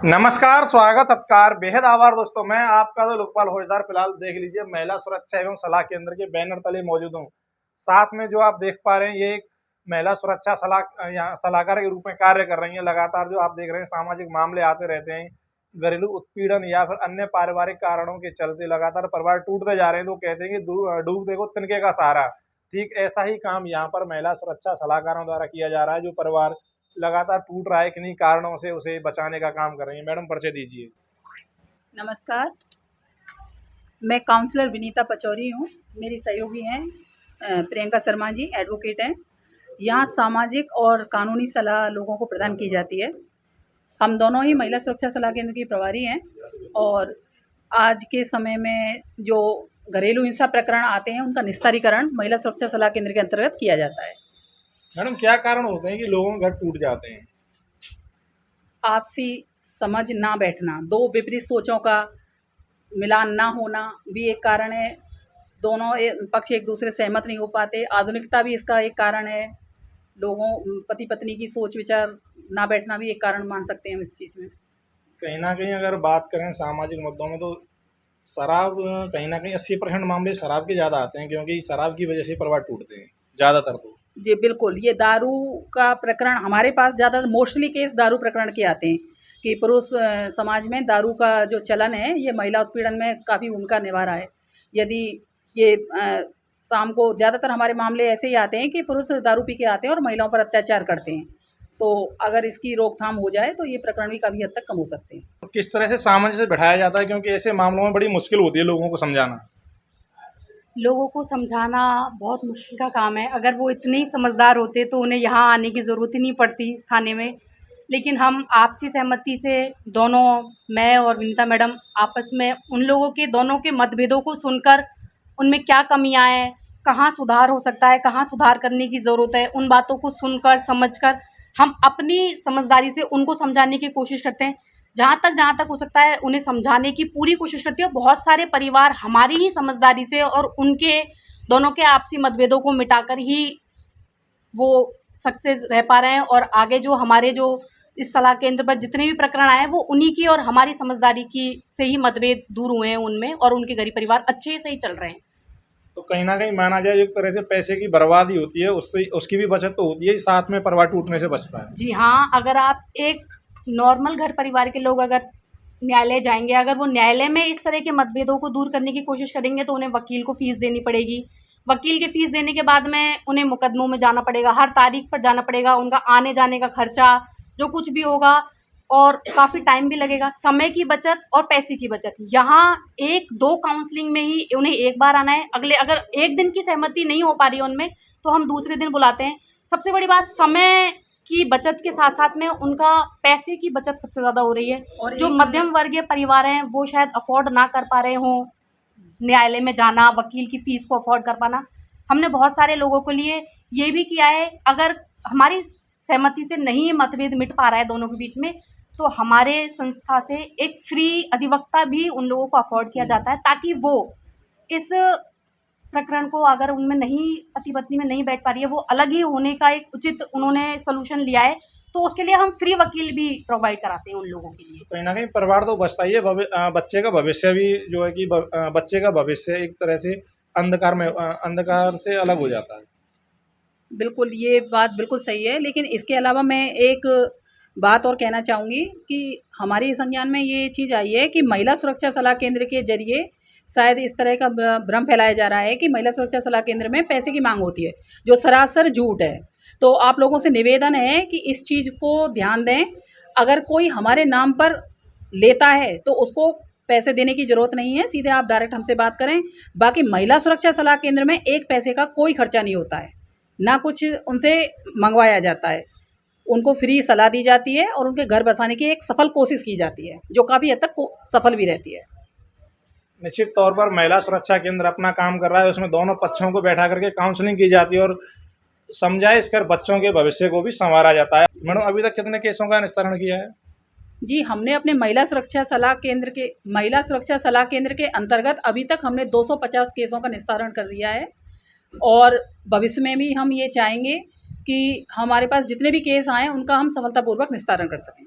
नमस्कार, स्वागत सत्कार, बेहद आभार दोस्तों। मैं आपका तो लोकपाल फौजदार फिलहाल देख लीजिए महिला सुरक्षा एवं सलाह केंद्र के बैनर तले मौजूद हूँ। साथ में जो आप देख पा रहे हैं ये एक महिला सुरक्षा सलाहकार के रूप में कार्य कर रही हैं। लगातार जो आप देख रहे हैं सामाजिक मामले आते रहते हैं, घरेलू उत्पीड़न या फिर अन्य पारिवारिक कारणों के चलते लगातार परिवार टूटते जा रहे हैं, तो कहते हैं कि डूब देखो तिनके का सहारा। ठीक ऐसा ही काम यहाँ पर महिला सुरक्षा सलाहकारों द्वारा किया जा रहा है। जो परिवार लगातार टूट रहा है किन्हीं कारणों से, उसे बचाने का काम कर रही है। मैडम परिचय दीजिए। नमस्कार, मैं काउंसलर विनीता पचौरी हूँ। मेरी सहयोगी हैं प्रियंका शर्मा जी, एडवोकेट हैं। यहाँ सामाजिक और कानूनी सलाह लोगों को प्रदान की जाती है। हम दोनों ही महिला सुरक्षा सलाह केंद्र की प्रभारी हैं और आज के समय में जो घरेलू हिंसा प्रकरण आते हैं उनका निस्तारीकरण महिला सुरक्षा सलाह केंद्र के अंतर्गत किया जाता है। मैडम क्या कारण होते हैं कि लोगों के घर टूट जाते हैं? आपसी समझ ना बैठना, दो विपरीत सोचों का मिलान ना होना भी एक कारण है। दोनों पक्ष एक दूसरे से सहमत नहीं हो पाते। आधुनिकता भी इसका एक कारण है। लोगों पति पत्नी की सोच विचार ना बैठना भी एक कारण मान सकते हैं हम इस चीज़ में। कहीं ना कहीं अगर बात करें सामाजिक मुद्दों में, तो शराब कहीं ना कहीं 80% मामले शराब के ज़्यादा आते हैं, क्योंकि शराब की वजह से परिवार टूटते हैं ज़्यादातर। तो जी बिल्कुल, ये दारू का प्रकरण हमारे पास ज़्यादा मोस्टली केस दारू प्रकरण के आते हैं कि पुरुष समाज में दारू का जो चलन है ये महिला उत्पीड़न में काफ़ी भूमिका निभा रहा है। यदि ये शाम को ज़्यादातर हमारे मामले ऐसे ही आते हैं कि पुरुष दारू पी के आते हैं और महिलाओं पर अत्याचार करते हैं। तो अगर इसकी रोकथाम हो जाए तो ये प्रकरण भी काफ़ी हद तक कम हो सकते हैं। तो किस तरह से सामंजस्य बैठाया जाता है, क्योंकि ऐसे मामलों में बड़ी मुश्किल होती है लोगों को समझाना? लोगों को समझाना बहुत मुश्किल का काम है। अगर वो इतने ही समझदार होते तो उन्हें यहाँ आने की ज़रूरत ही नहीं पड़ती इस थाने में। लेकिन हम आपसी सहमति से दोनों, मैं और विनीता मैडम, आपस में उन लोगों के दोनों के मतभेदों को सुनकर उनमें क्या कमियां हैं, कहाँ सुधार हो सकता है, कहाँ सुधार करने की ज़रूरत है, उन बातों को सुनकर समझकर हम अपनी समझदारी से उनको समझाने की कोशिश करते हैं। जहाँ तक हो सकता है उन्हें समझाने की पूरी कोशिश करती है। बहुत सारे परिवार हमारी ही समझदारी से और उनके दोनों के आपसी मतभेदों को मिटाकर ही वो सक्सेस रह पा रहे हैं। और आगे जो हमारे जो इस सलाह केंद्र पर जितने भी प्रकरण आए हैं वो उन्हीं की और हमारी समझदारी की से ही मतभेद दूर हुए हैं उनमें, और उनके गरीब परिवार अच्छे से ही चल रहे हैं। तो कहीं ना कहीं माना जाए एक तरह से पैसे की बर्बादी होती है, उसकी भी बचत तो होती है, साथ में परिवार टूटने से बचता है। जी हाँ, अगर आप एक नॉर्मल घर परिवार के लोग अगर न्यायालय जाएंगे, अगर वो न्यायालय में इस तरह के मतभेदों को दूर करने की कोशिश करेंगे तो उन्हें वकील को फीस देनी पड़ेगी। वकील की फीस देने के बाद में उन्हें मुकदमों में जाना पड़ेगा, हर तारीख पर जाना पड़ेगा, उनका आने जाने का खर्चा जो कुछ भी होगा, और काफ़ी टाइम भी लगेगा। समय की बचत और पैसे की बचत। यहाँ एक दो काउंसलिंग में ही उन्हें एक बार आना है। अगर एक दिन की सहमति नहीं हो पा रही है उनमें तो हम दूसरे दिन बुलाते हैं। सबसे बड़ी बात समय की बचत के साथ साथ में उनका पैसे की बचत सबसे ज़्यादा हो रही है। और जो मध्यम वर्गीय परिवार हैं वो शायद अफोर्ड ना कर पा रहे हों न्यायालय में जाना, वकील की फ़ीस को अफोर्ड कर पाना। हमने बहुत सारे लोगों के लिए ये भी किया है, अगर हमारी सहमति से नहीं मतभेद मिट पा रहा है दोनों के बीच में, तो हमारे संस्था से एक फ्री अधिवक्ता भी उन लोगों को अफोर्ड किया जाता है, ताकि वो इस प्रकरण को, अगर उनमें नहीं, पति पत्नी में नहीं बैठ पा रही है, वो अलग ही होने का एक उचित उन्होंने सोल्यूशन लिया है, तो उसके लिए हम फ्री वकील भी प्रोवाइड कराते हैं उन लोगों के लिए। कहीं ना कहीं परिवार तो बचता ही है, बच्चे का भविष्य भी जो है कि बच्चे का भविष्य एक तरह से अंधकार से अलग हो जाता है। बिल्कुल, ये बात बिल्कुल सही है। लेकिन इसके अलावा मैं एक बात और कहना चाहूँगी कि हमारे संज्ञान में ये चीज़ आई है कि महिला सुरक्षा सलाह केंद्र के जरिए शायद इस तरह का भ्रम फैलाया जा रहा है कि महिला सुरक्षा सलाह केंद्र में पैसे की मांग होती है, जो सरासर झूठ है। तो आप लोगों से निवेदन है कि इस चीज़ को ध्यान दें। अगर कोई हमारे नाम पर लेता है तो उसको पैसे देने की ज़रूरत नहीं है, सीधे आप डायरेक्ट हमसे बात करें। बाकी महिला सुरक्षा सलाह केंद्र में एक पैसे का कोई खर्चा नहीं होता है, ना कुछ उनसे मंगवाया जाता है। उनको फ्री सलाह दी जाती है और उनके घर बसाने की एक सफल कोशिश की जाती है, जो काफ़ी हद तक सफल भी रहती है। निश्चित तौर पर महिला सुरक्षा केंद्र अपना काम कर रहा है, उसमें दोनों पक्षों को बैठा करके काउंसलिंग की जाती है और समझाइश कर बच्चों के भविष्य को भी संवारा जाता है। मैडम अभी तक कितने केसों का निस्तारण किया है? जी, हमने अपने महिला सुरक्षा सलाह केंद्र के अंतर्गत अभी तक हमने 250 केसों का निस्तारण कर दिया है, और भविष्य में भी हम ये चाहेंगे कि हमारे पास जितने भी केस आएँ उनका हम सफलतापूर्वक निस्तारण कर सकें।